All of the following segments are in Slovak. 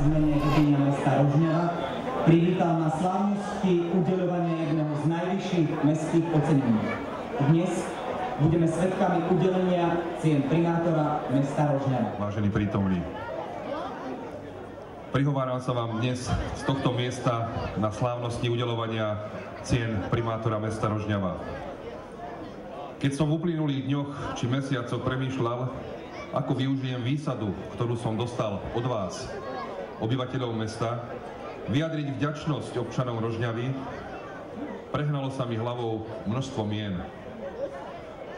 v mene vedenia mesta Rožňava privítal na slávnosti udeľovania jedného z najvyšších mestských ocenení. Dnes budeme svedkami udelenia cien primátora mesta Rožňava. Vážení prítomní, prihováram sa vám dnes z tohto miesta na slávnosti udeľovania cien primátora mesta Rožňava. Keď som v uplynulých dňoch či mesiacoch premýšľal, ako využijem výsadu, ktorú som dostal od vás, obyvateľov mesta, vyjadriť vďačnosť občanom Rožňavy, prehnalo sa mi hlavou množstvo mien.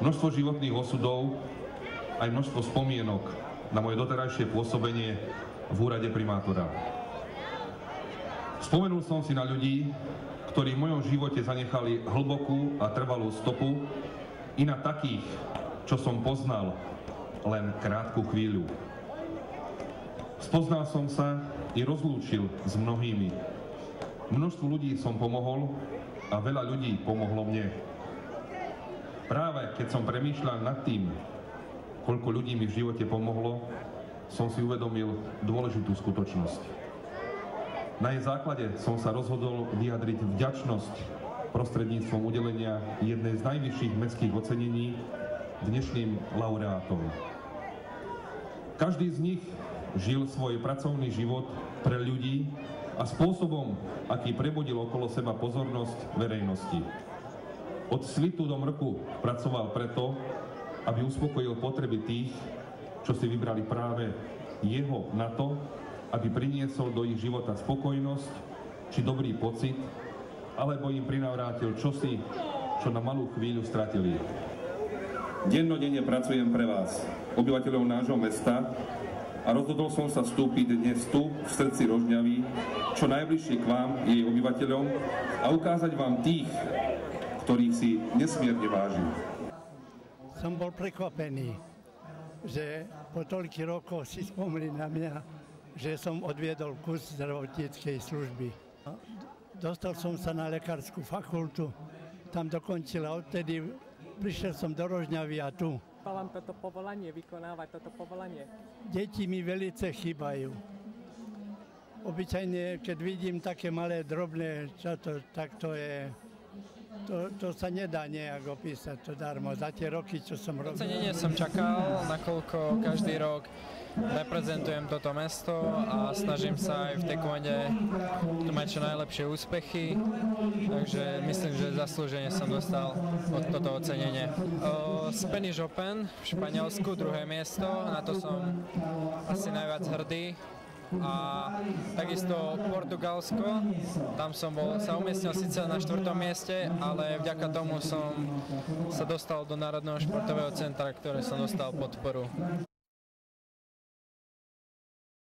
Množstvo životných osudov, aj množstvo spomienok na moje doterajšie pôsobenie v úrade primátora. Spomenul som si na ľudí, ktorí v mojom živote zanechali hlbokú a trvalú stopu, i na takých, čo som poznal len krátku chvíľu. Spoznal som sa i rozlúčil s mnohými. Množstvu ľudí som pomohol a veľa ľudí pomohlo mne. Práve keď som premýšľal nad tým, koľko ľudí mi v živote pomohlo, som si uvedomil dôležitú skutočnosť. Na jej základe som sa rozhodol vyjadriť vďačnosť prostredníctvom udelenia jednej z najvyšších mestských ocenení dnešným laureátom. Každý z nich žil svoj pracovný život pre ľudí a spôsobom, aký prebudil okolo seba pozornosť verejnosti. Od svitu do mrku pracoval preto, aby uspokojil potreby tých, čo si vybrali práve jeho na to, aby priniesol do ich života spokojnosť či dobrý pocit, alebo im prinavrátil čosi, čo na malú chvíľu stratili. Dennodenne pracujem pre vás, obyvateľov nášho mesta, a rozhodol som sa vstúpiť dnes tu, v srdci Rožňavy, čo najbližšie k vám, jej obyvateľom, a ukázať vám tých, ktorých si nesmierne vážim. Som bol prekvapený, že po toľkých rokoch si spomínali na mňa, že som odviedol kus zdravotníckej služby. Dostal som sa na lekárskú fakultu, tam dokončil a odtedy prišiel som do Rožňavy a tu. Vám toto povolanie, vykonávať toto povolanie? Deti mi velice chýbajú. Obyčajne, keď vidím také malé, drobné, tak to je... To sa nedá nejak opísať, to darmo. Za tie roky, čo som robil. Ocenenie som čakal, nakoľko každý rok reprezentujem toto mesto a snažím sa aj v tej komande tu mať čo najlepšie úspechy, takže myslím, že zaslúžene som dostal od toto ocenenie. Spanish Open v Španielsku, druhé miesto, na to som asi najviac hrdý. A takisto Portugalsko, tam som sa umiestnil síce na 4. mieste, ale vďaka tomu som sa dostal do Národného športového centra, ktoré som dostal podporu.